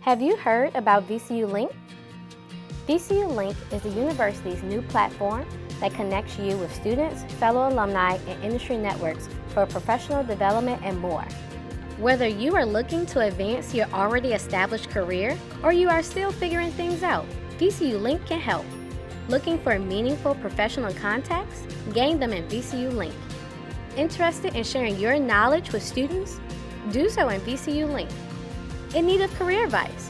Have you heard about VCU Link? VCU Link is the university's new platform that connects you with students, fellow alumni, and industry networks for professional development and more. Whether you are looking to advance your already established career or you are still figuring things out, VCU Link can help. Looking for meaningful professional contacts? Gain them in VCU Link. Interested in sharing your knowledge with students? Do so in VCU Link. In need of career advice?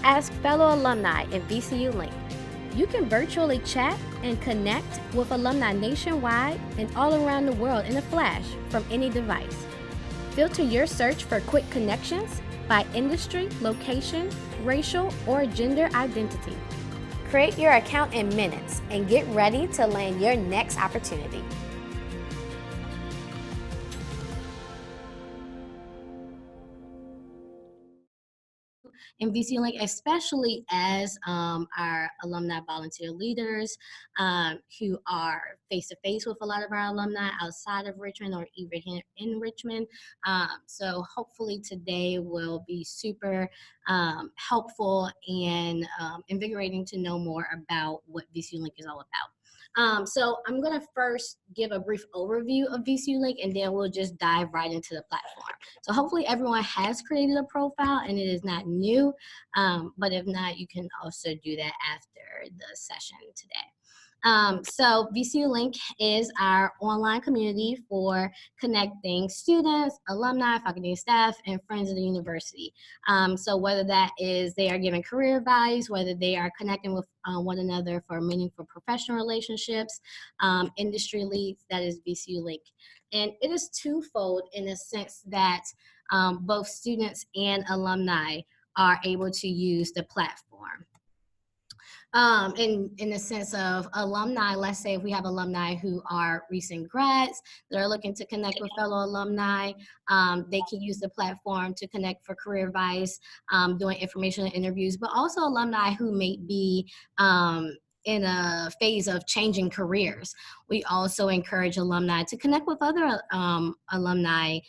Ask fellow alumni in VCU Link. You can virtually chat and connect with alumni nationwide and all around the world in a flash from any device. Filter your search for quick connections by industry, location, racial, or gender identity. Create your account in minutes and get ready to land your next opportunity. In VCU Link, especially as our alumni volunteer leaders who are face-to-face with a lot of our alumni outside of Richmond or even here in Richmond. So hopefully today will be super helpful and invigorating to know more about what VCU Link is all about. So I'm going to first give a brief overview of VCU Link, and then we'll just dive right into the platform. So hopefully everyone has created a profile and it is not new, but if not, you can also do that after the session today. So VCU Link is our online community for connecting students, alumni, faculty, staff, and friends of the university. So whether that is they are giving career advice, whether they are connecting with one another for meaningful professional relationships, industry leads, that is VCU Link. And it is twofold in the sense that both students and alumni are able to use the platform. In the sense of alumni, let's say if we have alumni who are recent grads that are looking to connect with fellow alumni, they can use the platform to connect for career advice, doing informational interviews, but also alumni who may be in a phase of changing careers. We also encourage alumni to connect with other alumni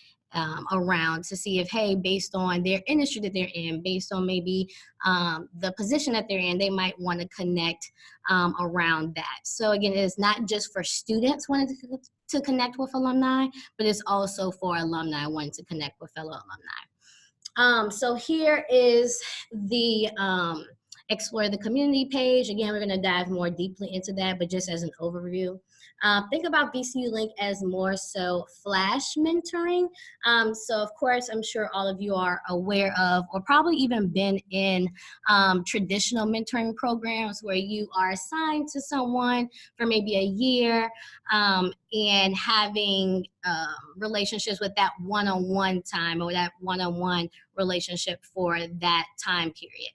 around to see if, hey, based on their industry that they're in, based on maybe the position that they're in, they might want to connect around that. So again, it is not just for students wanting to connect with alumni, but it's also for alumni wanting to connect with fellow alumni. So here is the Explore the Community page. Again, we're going to dive more deeply into that, but just as an overview. Think about VCU Link as more so flash mentoring. So of course, I'm sure all of you are aware of, or probably even been in traditional mentoring programs where you are assigned to someone for maybe a year and having relationships with that one-on-one time or that one-on-one relationship for that time period.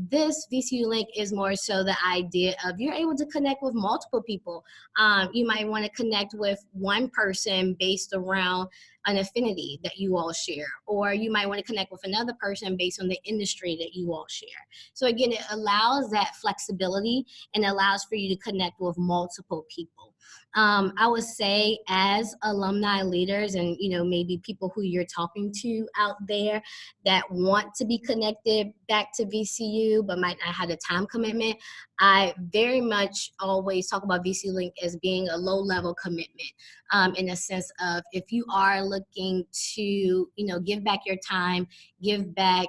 This VCU Link is more so the idea of you're able to connect with multiple people. You might want to connect with one person based around an affinity that you all share, or you might want to connect with another person based on the industry that you all share. So again, it allows that flexibility and allows for you to connect with multiple people. I would say as alumni leaders and, you know, maybe people who you're talking to out there that want to be connected back to VCU but might not have the time commitment, I very much always talk about VCU Link as being a low-level commitment in the sense of if you are looking to, you know, give back your time, give back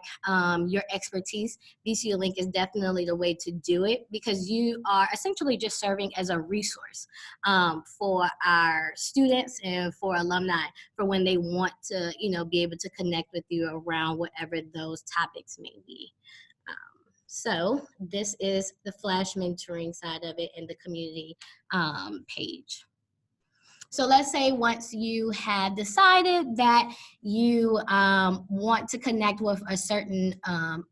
your expertise, VCU Link is definitely the way to do it because you are essentially just serving as a resource for our students and for alumni for when they want to, you know, be able to connect with you around whatever those topics may be. So this is the flash mentoring side of it in the community page. So let's say once you have decided that you want to connect with a certain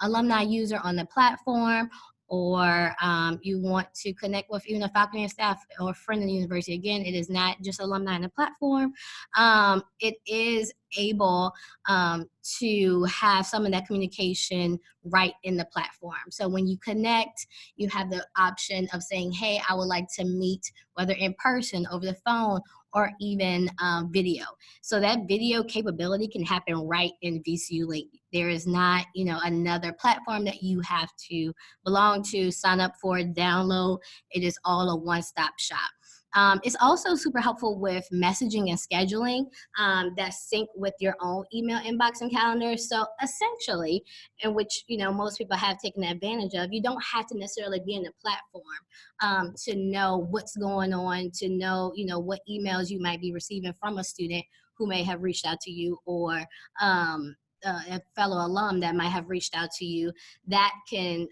alumni user on the platform, or you want to connect with even a faculty and staff or a friend of the university. Again, it is not just alumni on the platform. It is able to have some of that communication right in the platform. So when you connect, you have the option of saying, hey, I would like to meet, whether in person, over the phone, or even video. So that video capability can happen right in VCU Link. There is not, another platform that you have to belong to, sign up for, download. It is all a one-stop shop. It's also super helpful with messaging and scheduling that sync with your own email inbox and calendar. So essentially, in which most people have taken advantage of, you don't have to necessarily be in the platform to know what's going on, to know what emails you might be receiving from a student who may have reached out to you, or a fellow alum that might have reached out to you. That can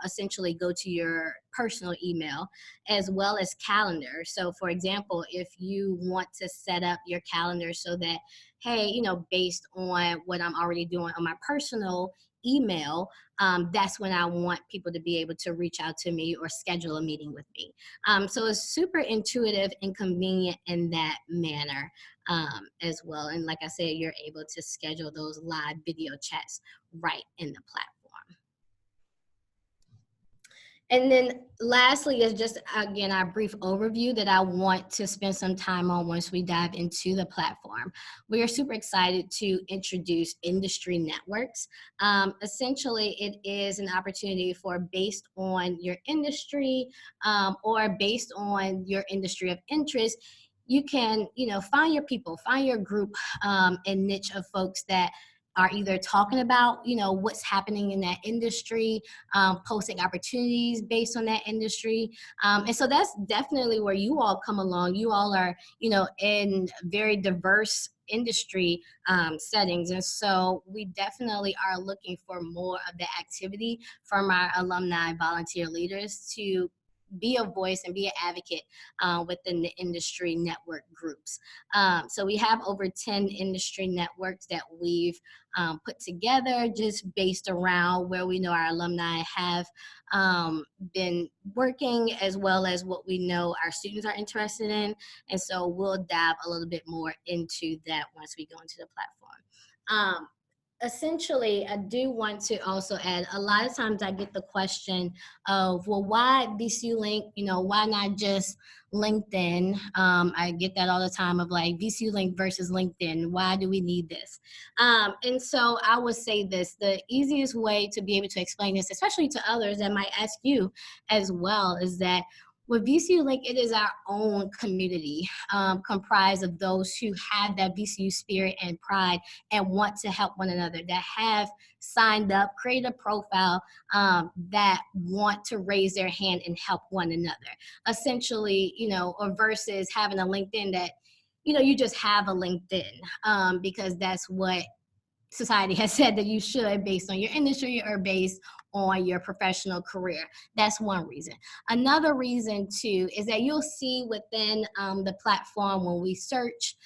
essentially go to your personal email as well as calendar. So for example, if you want to set up your calendar so that, hey, based on what I'm already doing on my personal email, that's when I want people to be able to reach out to me or schedule a meeting with me. So it's super intuitive and convenient in that manner as well. And like I said, you're able to schedule those live video chats right in the platform. And then lastly is just, again, our brief overview that I want to spend some time on once we dive into the platform. We are super excited to introduce industry networks. Essentially, it is an opportunity for, based on your industry or based on your industry of interest, you can, find your people, find your group and niche of folks that are either talking about, what's happening in that industry, posting opportunities based on that industry. And so that's definitely where you all come along. You all are, in very diverse industry settings. And so we definitely are looking for more of the activity from our alumni volunteer leaders to be a voice and be an advocate within the industry network groups. So we have over 10 industry networks that we've put together just based around where we know our alumni have been working, as well as what we know our students are interested in. And so we'll dive a little bit more into that once we go into the platform. Essentially, I do want to also add, a lot of times I get the question of, well, why VCU Link? Why not just LinkedIn? I get that all the time of like, VCU Link versus LinkedIn. Why do we need this? And so I would say this, the easiest way to be able to explain this, especially to others that might ask you as well, is that with VCU Link, it is our own community comprised of those who have that VCU spirit and pride and want to help one another, that have signed up, create a profile that want to raise their hand and help one another. Essentially, or versus having a LinkedIn that, you just have a LinkedIn because that's what society has said that you should, based on your industry or based on your professional career. That's one reason. Another reason too is that you'll see within the platform, when we search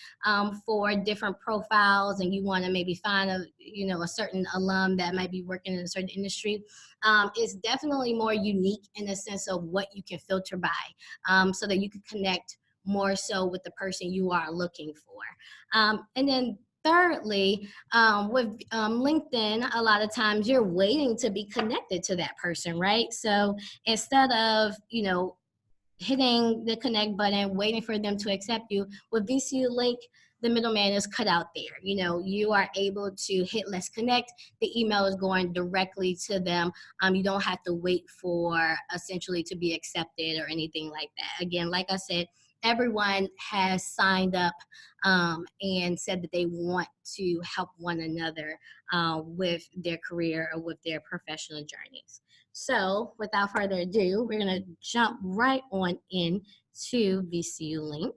for different profiles and you want to maybe find a certain alum that might be working in a certain industry, it's definitely more unique in the sense of what you can filter by, so that you can connect more so with the person you are looking for. And then thirdly, with LinkedIn, a lot of times you're waiting to be connected to that person, right? So instead of, hitting the connect button, waiting for them to accept you, with VCU Link, the middleman is cut out there. You are able to hit Let's Connect. The email is going directly to them. You don't have to wait for essentially to be accepted or anything like that. Again, like I said, everyone has signed up and said that they want to help one another with their career or with their professional journeys. So without further ado, we're going to jump right on in to VCU Link.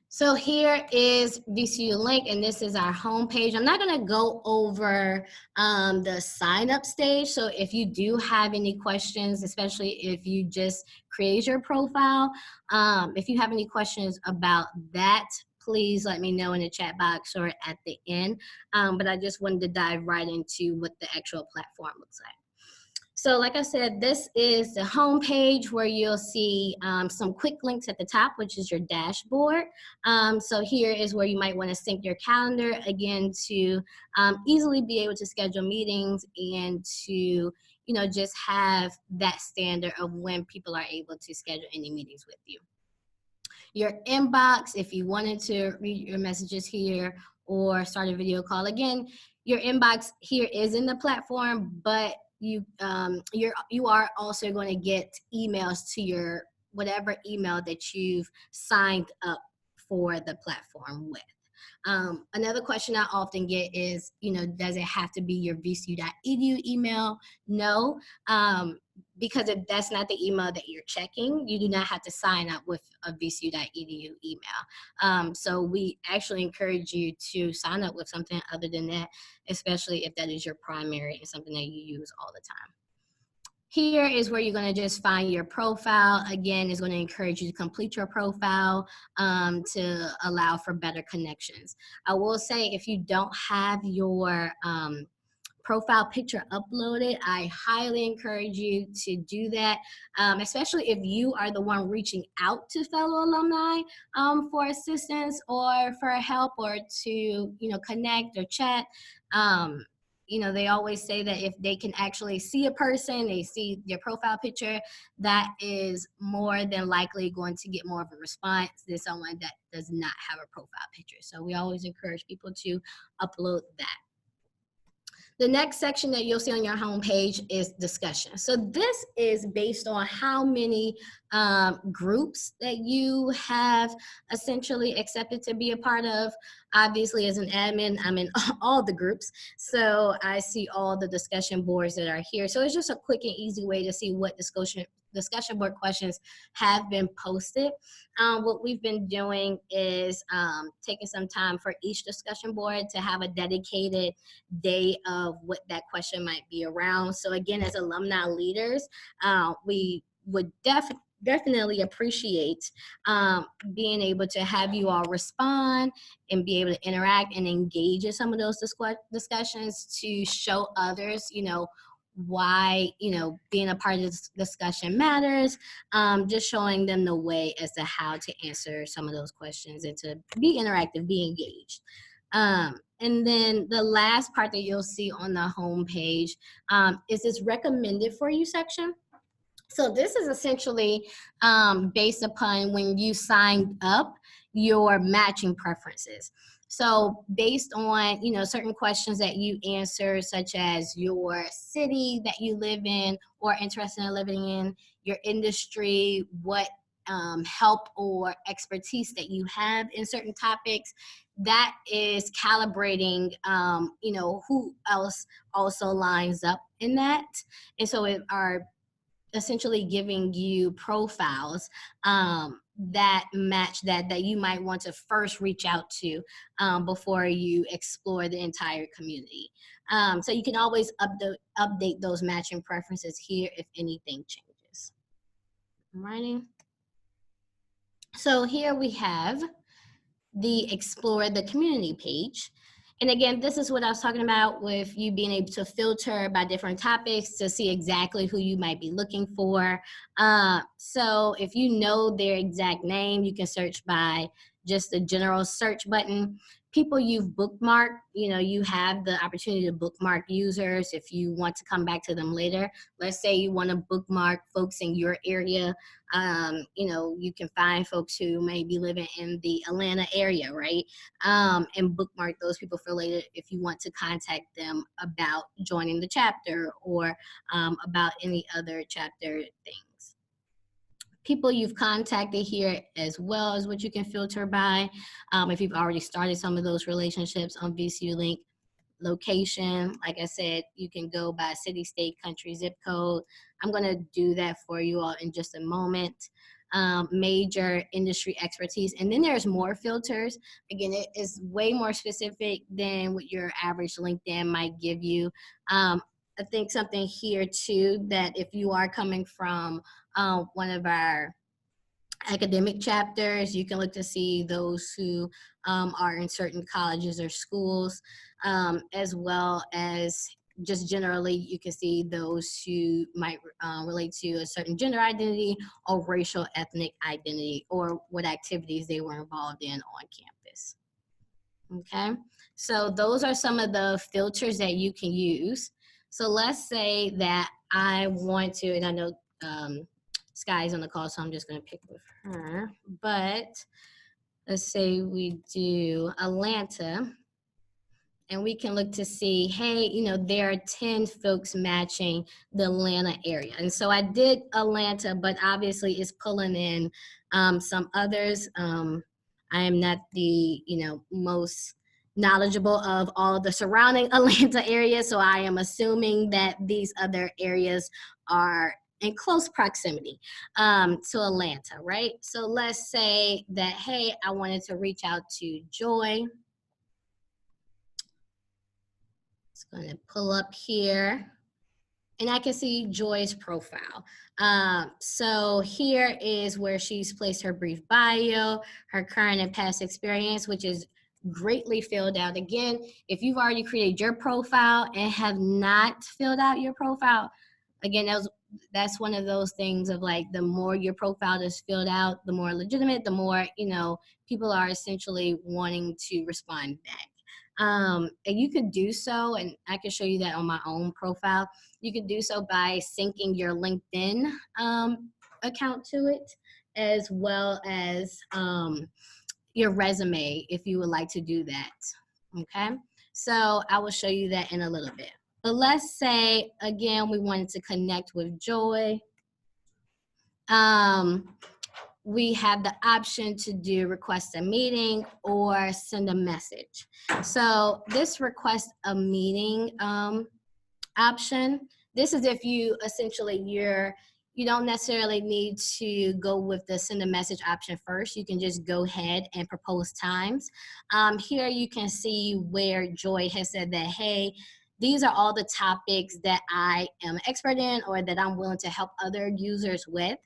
So here is VCU Link, and this is our homepage. I'm not going to go over the sign up stage. So if you do have any questions, especially if you just create your profile, if you have any questions about that, please let me know in the chat box or at the end. But I just wanted to dive right into what the actual platform looks like. So like I said, this is the home page where you'll see some quick links at the top, which is your dashboard. So here is where you might want to sync your calendar, again, to easily be able to schedule meetings and to just have that standard of when people are able to schedule any meetings with you. Your inbox, if you wanted to read your messages here or start a video call. Again, your inbox here is in the platform, but you are also going to get emails to your whatever email that you've signed up for the platform with. Another question I often get is, does it have to be your vcu.edu email? No, because if that's not the email that you're checking, you do not have to sign up with a vcu.edu email. So we actually encourage you to sign up with something other than that, especially if that is your primary and something that you use all the time. Here is where you're going to just find your profile. Again, it's going to encourage you to complete your profile to allow for better connections. I will say, if you don't have your profile picture uploaded, I highly encourage you to do that, especially if you are the one reaching out to fellow alumni for assistance or for help or to connect or chat. They always say that if they can actually see a person, they see their profile picture, that is more than likely going to get more of a response than someone that does not have a profile picture. So we always encourage people to upload that. The next section that you'll see on your homepage is discussion. So this is based on how many groups that you have essentially accepted to be a part of. Obviously, as an admin, I'm in all the groups. So I see all the discussion boards that are here. So it's just a quick and easy way to see what discussion board questions have been posted. What we've been doing is taking some time for each discussion board to have a dedicated day of what that question might be around. So again, as alumni leaders, we would definitely appreciate being able to have you all respond and be able to interact and engage in some of those discussions to show others, why being a part of this discussion matters, just showing them the way as to how to answer some of those questions and to be interactive, be engaged. And then the last part that you'll see on the home page is this recommended for you section. So this is essentially based upon when you signed up your matching preferences. So based on, certain questions that you answer, such as your city that you live in or interested in living in, your industry, what help or expertise that you have in certain topics, that is calibrating, who else also lines up in that. And so it are essentially giving you profiles that match that you might want to first reach out to before you explore the entire community. So you can always update those matching preferences here if anything changes. Alrighty. So here we have the Explore the Community page. And again, this is what I was talking about with you being able to filter by different topics to see exactly who you might be looking for. So if you know their exact name, you can search by just the general search button. People you've bookmarked, you have the opportunity to bookmark users if you want to come back to them later. Let's say you want to bookmark folks in your area. You can find folks who may be living in the Atlanta area, right? And bookmark those people for later if you want to contact them about joining the chapter or about any other chapter things. People you've contacted here as well is what you can filter by. If you've already started some of those relationships on VCU Link. Location, like I said, you can go by city, state, country, zip code. I'm going to do that for you all in just a moment. Major industry expertise. And then there's more filters. Again, it is way more specific than what your average LinkedIn might give you. I think something here too, that if you are coming from one of our academic chapters, you can look to see those who are in certain colleges or schools, as well as just generally you can see those who might relate to a certain gender identity or racial ethnic identity or what activities they were involved in on campus. Okay, so those are some of the filters that you can use. So let's say that I want to, and I know Sky's on the call, so I'm just going to pick with her. But let's say we do Atlanta. And we can look to see, hey, you know, there are 10 folks matching the Atlanta area. And so I did Atlanta, but obviously it's pulling in some others. I am not the, you know, most knowledgeable of all the surrounding Atlanta areas. So I am assuming that these other areas are in close proximity to Atlanta, right? So let's say that, hey, I wanted to reach out to Joy. It's going to pull up here and I can see Joy's profile. So here is where she's placed her brief bio, her current and past experience, which is greatly filled out. Again, if you've already created your profile and have not filled out your profile, again, that's one of those things of like, the more your profile is filled out, the more legitimate, the more, you know, people are essentially wanting to respond back. And you could do so, and I can show you that on my own profile. You could do so by syncing your LinkedIn account to it, as well as your resume, if you would like to do that. Okay, so I will show you that in a little bit. But let's say, again, we wanted to connect with Joy. We have the option to do request a meeting or send a message. So this request a meeting option, this is if you essentially you don't necessarily need to go with the send a message option first. You can just go ahead and propose times. Here you can see where Joy has said that, hey, these are all the topics that I am an expert in or that I'm willing to help other users with.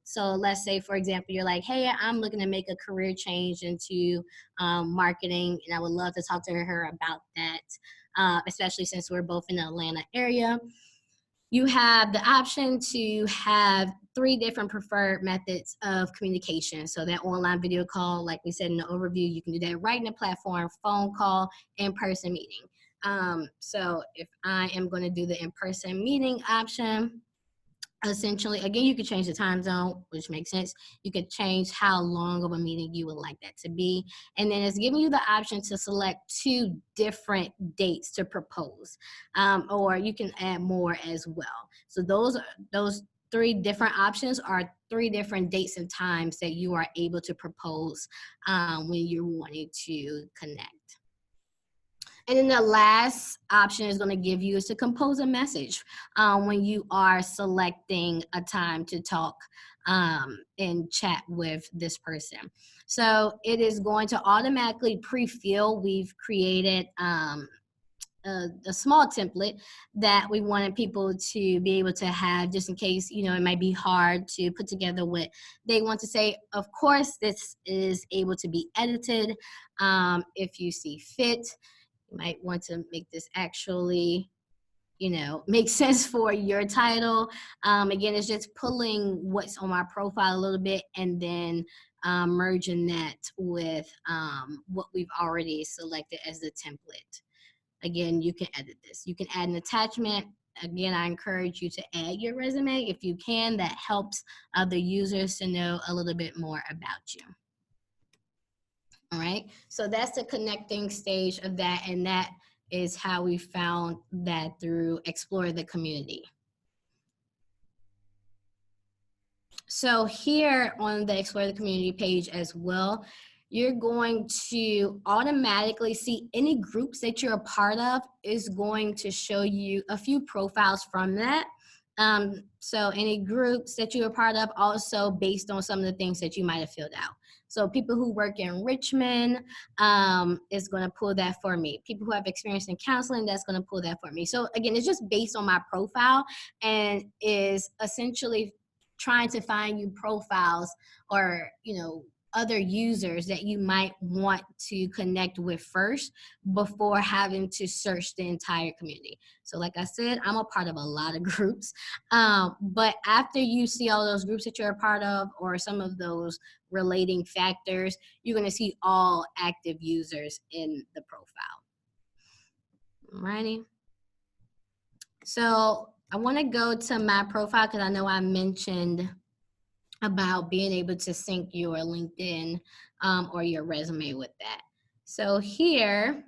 So let's say, for example, you're like, hey, I'm looking to make a career change into marketing, and I would love to talk to her about that, especially since we're both in the Atlanta area. You have the option to have 3 different preferred methods of communication. So that online video call, like we said in the overview, you can do that right in the platform, phone call, in-person meeting. So if I am going to do the in-person meeting option, essentially, again, you could change the time zone, which makes sense. You could change how long of a meeting you would like that to be. And then it's giving you the option to select 2 different dates to propose, or you can add more as well. So those 3 different options are 3 different dates and times that you are able to propose when you're wanting to connect. And then the last option is going to give you is to compose a message when you are selecting a time to talk and chat with this person. So it is going to automatically pre-fill. We've created a small template that we wanted people to be able to have, just in case, you know, it might be hard to put together what they want to say. Of course, this is able to be edited if you see fit. You might want to make this actually, you know, make sense for your title. Again, it's just pulling what's on my profile a little bit and then merging that with what we've already selected as the template. Again, you can edit this. You can add an attachment. Again, I encourage you to add your resume if you can. That helps other users to know a little bit more about you. All right, so that's the connecting stage of that, and that is how we found that through Explore the Community. So here on the Explore the Community page as well, you're going to automatically see any groups that you're a part of is going to show you a few profiles from that. So any groups that you're a part of, also based on some of the things that you might have filled out. So people who work in Richmond is going to pull that for me. People who have experience in counseling, that's going to pull that for me. So again, it's just based on my profile and is essentially trying to find you profiles or, you know, other users that you might want to connect with first before having to search the entire community. So like I said, I'm a part of a lot of groups, but after you see all those groups that you're a part of or some of those relating factors, you're going to see all active users in the profile. Alrighty. So I want to go to my profile because I know I mentioned about being able to sync your LinkedIn or your resume with that. So here,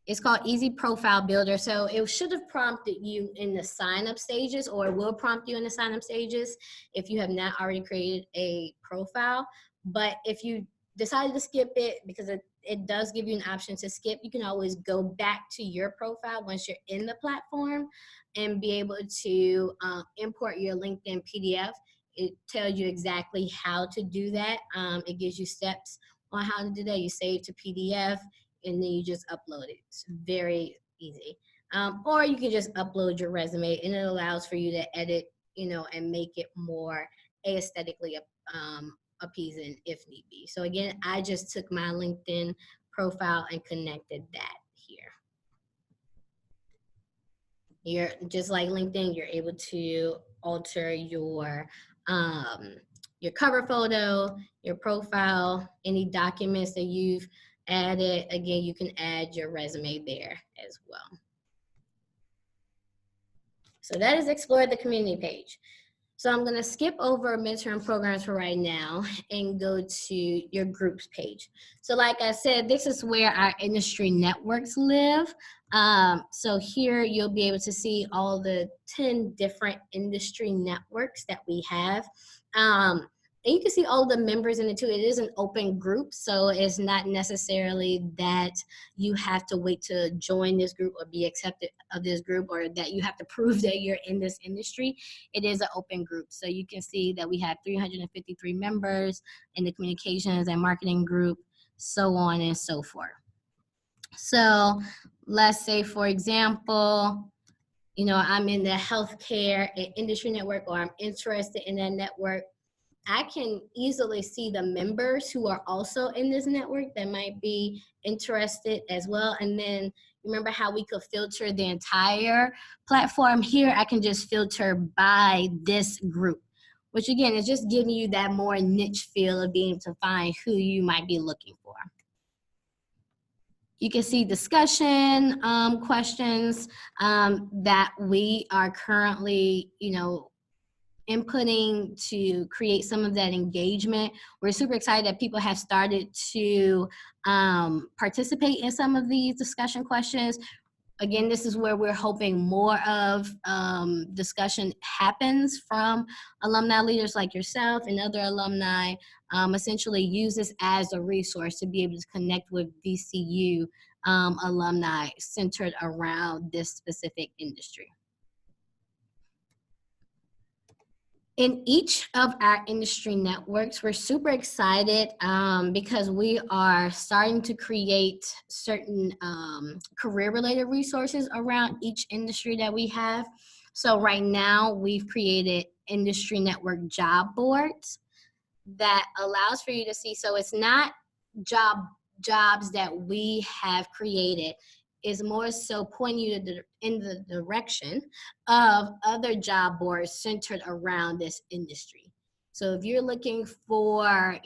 it's called Easy Profile Builder. So it should have prompted you in the sign up stages, or it will prompt you in the sign up stages if you have not already created a profile. But if you decided to skip it, because it does give you an option to skip, you can always go back to your profile once you're in the platform and be able to import your LinkedIn PDF. It tells you exactly how to do that. It gives you steps on how to do that. You save to PDF and then you just upload it. It's very easy. Or you can just upload your resume and it allows for you to edit, and make it more aesthetically appeasing if need be. So again, I just took my LinkedIn profile and connected that here. You're just like LinkedIn, you're able to alter your cover photo, your profile, any documents that you've added. Again, you can add your resume there as well. So that is Explore the Community page. So I'm going to skip over midterm programs for right now and go to your groups page. So like I said, this is where our industry networks live. So here you'll be able to see all the 10 different industry networks that we have. And you can see all the members in it too. It is an open group, so it's not necessarily that you have to wait to join this group or be accepted of this group, or that you have to prove that you're in this industry. It is an open group. So you can see that we have 353 members in the communications and marketing group, so on and so forth. So let's say, for example, I'm in the healthcare and industry network, or I'm interested in that network. I can easily see the members who are also in this network that might be interested as well. And then remember how we could filter the entire platform? Here, I can just filter by this group, which again is just giving you that more niche feel of being able to find who you might be looking for. You can see discussion questions that we are currently, inputting to create some of that engagement. We're super excited that people have started to participate in some of these discussion questions. Again, this is where we're hoping more of discussion happens from alumni leaders like yourself and other alumni. Essentially use this as a resource to be able to connect with VCU alumni centered around this specific industry. In each of our industry networks, we're super excited because we are starting to create certain career-related resources around each industry that we have. So right now, we've created industry network job boards that allows for you to see. So it's not jobs that we have created, is more so pointing you in the direction of other job boards centered around this industry. So if you're looking for,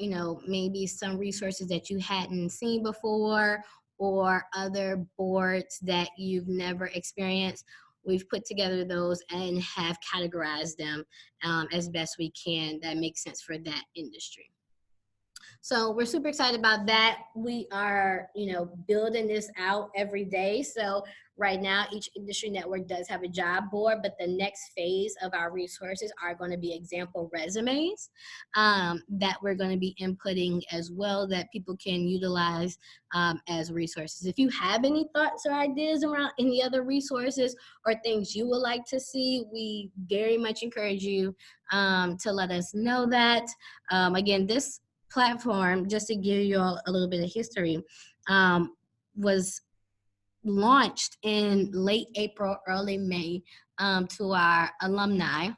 maybe some resources that you hadn't seen before, or other boards that you've never experienced, we've put together those and have categorized them as best we can that makes sense for that industry. So we're super excited about that. We are, building this out every day. So right now, each industry network does have a job board, but the next phase of our resources are going to be example resumes that we're going to be inputting as well, that people can utilize as resources. If you have any thoughts or ideas around any other resources or things you would like to see, we very much encourage you to let us know that. Again, this platform, just to give you all a little bit of history, was launched in late April, early May to our alumni.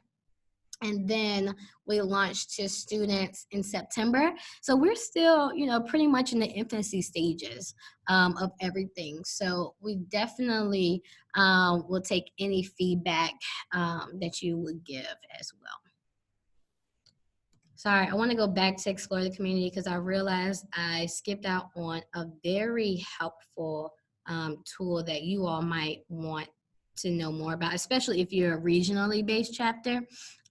And then we launched to students in September. So we're still, pretty much in the infancy stages of everything. So we definitely will take any feedback that you would give as well. Sorry, I want to go back to Explore the Community because I realized I skipped out on a very helpful tool that you all might want to know more about, especially if you're a regionally based chapter,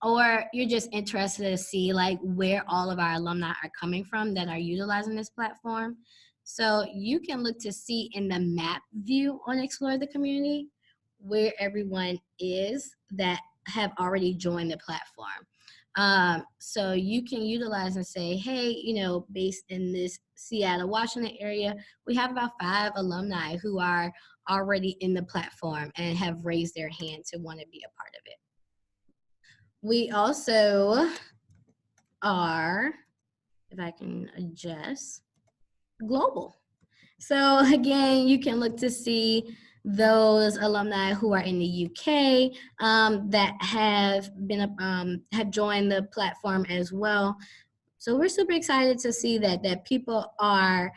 or you're just interested to see like where all of our alumni are coming from that are utilizing this platform. So you can look to see in the map view on Explore the Community where everyone is that have already joined the platform. So you can utilize and say, hey, you know, based in this Seattle, Washington area, we have about 5 alumni who are already in the platform and have raised their hand to want to be a part of it. We also are, if I can adjust, global. So again, you can look to see those alumni who are in the UK that have been have joined the platform as well. So we're super excited to see that people are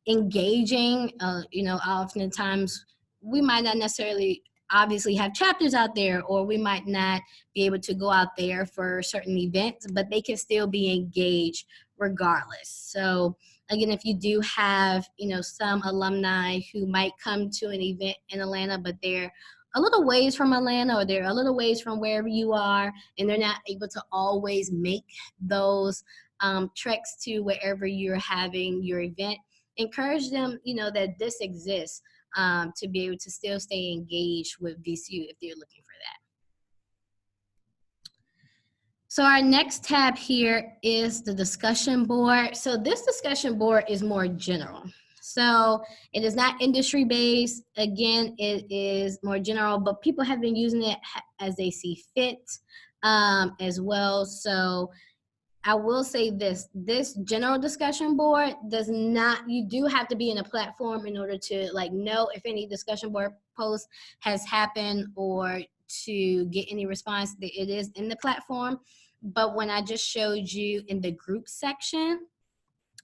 engaging. You know, oftentimes we might not necessarily obviously have chapters out there, or we might not be able to go out there for certain events, but they can still be engaged regardless. So again, if you do have, you know, some alumni who might come to an event in Atlanta, but they're a little ways from Atlanta, or they're a little ways from wherever you are, and they're not able to always make those treks to wherever you're having your event, encourage them, you know, that this exists, to be able to still stay engaged with VCU if they're looking for that. So our next tab here is the discussion board. So this discussion board is more general. So it is not industry based. Again, it is more general, but people have been using it as they see fit as well. So I will say this general discussion board does not, you do have to be in a platform in order to like know if any discussion board post has happened or to get any response. That it is in the platform. But when I just showed you in the group section,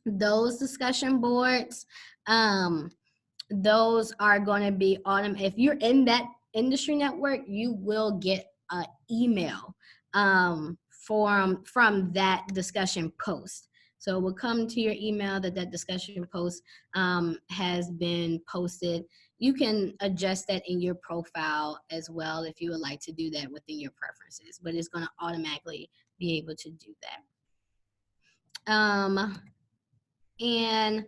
those discussion boards, those are going to be automatic. If you're in that industry network, you will get an email from that discussion post. So it will come to your email that discussion post has been posted. You can adjust that in your profile as well if you would like to do that within your preferences, but it's going to automatically be able to do that. And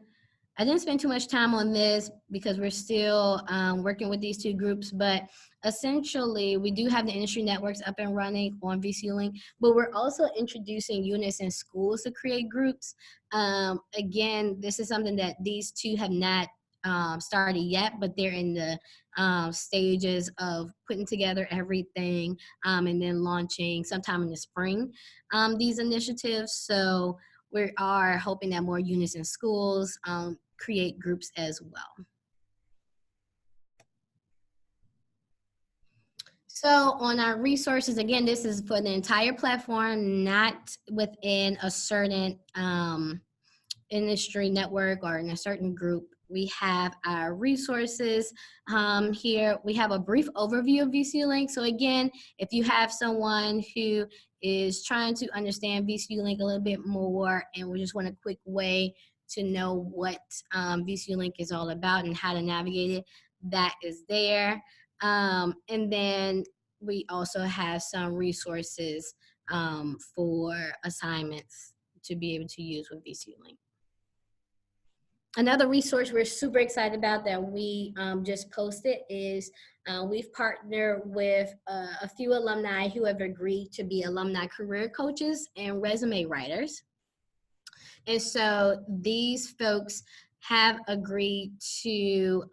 I didn't spend too much time on this because we're still working with these 2 groups, but essentially we do have the industry networks up and running on VCU Link, but we're also introducing units in schools to create groups. Again, this is something that these 2 have not started yet, but they're in the stages of putting together everything and then launching sometime in the spring these initiatives. So we are hoping that more units in schools create groups as well. So on our resources, again, this is for the entire platform, not within a certain industry network or in a certain group. We have our resources here. We have a brief overview of VCU Link. So again, if you have someone who is trying to understand VCU Link a little bit more and we just want a quick way to know what VCU Link is all about and how to navigate it, that is there. And then we also have some resources for assignments to be able to use with VCU Link. Another resource we're super excited about that we just posted is we've partnered with a few alumni who have agreed to be alumni career coaches and resume writers. And so these folks have agreed to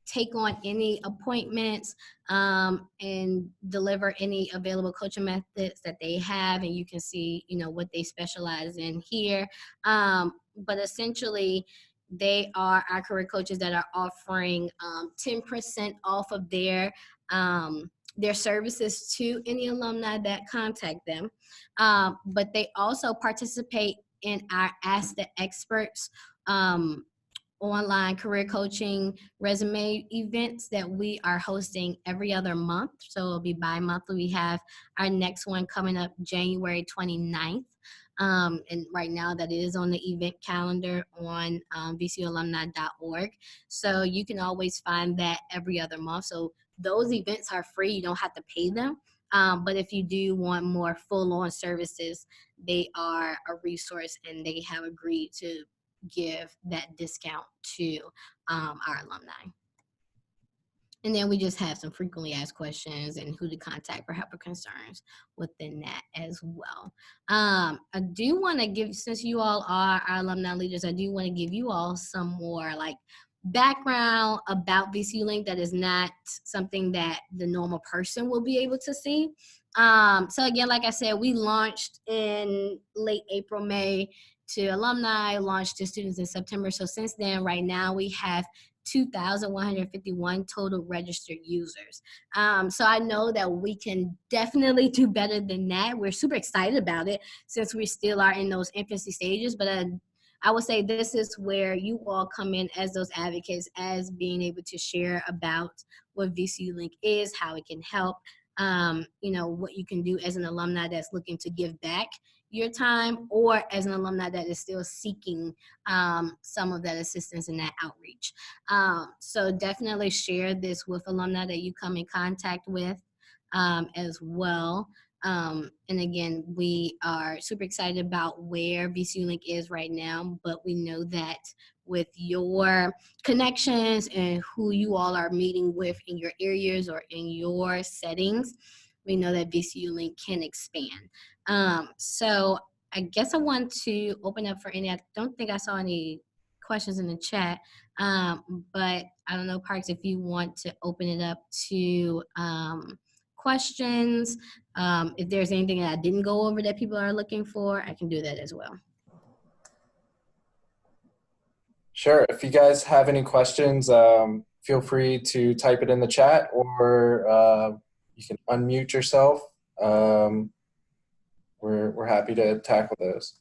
take on any appointments and deliver any available coaching methods that they have. And you can see, you know, what they specialize in here. But essentially, they are our career coaches that are offering 10% off of their services to any alumni that contact them. But they also participate in our Ask the Experts online career coaching resume events that we are hosting every other month. So it'll be bi-monthly. We have our next one coming up January 29th. And right now that is on the event calendar on vcualumni.org. So you can always find that every other month. So those events are free. You don't have to pay them. But if you do want more full-on services, they are a resource, and they have agreed to give that discount to our alumni. And then we just have some frequently asked questions and who to contact for help or concerns within that as well. I do want to give, since you all are our alumni leaders, I do want to give you all some more like background about VCU Link that is not something that the normal person will be able to see. So again, like I said, we launched in late April, May to alumni, launched to students in September. So since then, right now we have 2,151 total registered users. So I know that we can definitely do better than that. We're super excited about it since we still are in those infancy stages, but I would say this is where you all come in as those advocates, as being able to share about what VCU Link is, how it can help, you know, what you can do as an alumni that's looking to give back your time, or as an alumni that is still seeking some of that assistance and that outreach. So definitely share this with alumni that you come in contact with as well. And again, we are super excited about where VCU Link is right now, but we know that with your connections and who you all are meeting with in your areas or in your settings, we know that VCU Link can expand. So I guess I want to open up for any, I don't think I saw any questions in the chat, but I don't know, Parks, if you want to open it up to questions. If there's anything that I didn't go over that people are looking for, I can do that as well. Sure. If you guys have any questions, feel free to type it in the chat, or you can unmute yourself. We're happy to tackle those.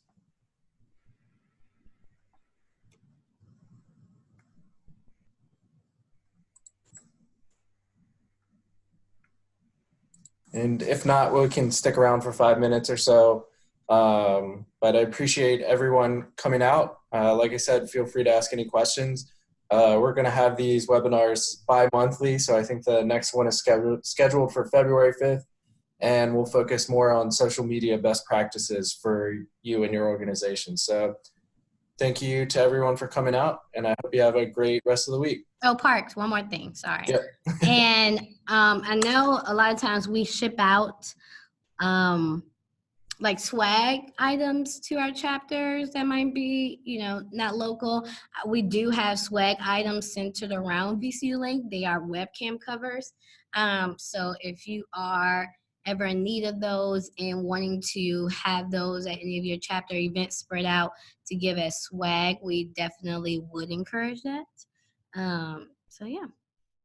And if not, we can stick around for 5 minutes or so. But I appreciate everyone coming out. Like I said, feel free to ask any questions. We're going to have these webinars bi-monthly, so I think the next one is scheduled for February 5th, and we'll focus more on social media best practices for you and your organization. So thank you to everyone for coming out, and I hope you have a great rest of the week. Oh, Parks, one more thing, sorry. Yep. And I know a lot of times we ship out like swag items to our chapters that might be, you know, not local. We do have swag items centered around VCU Link. They are webcam covers. So if you are ever in need of those and wanting to have those at any of your chapter events spread out to give as swag, we definitely would encourage that. So yeah.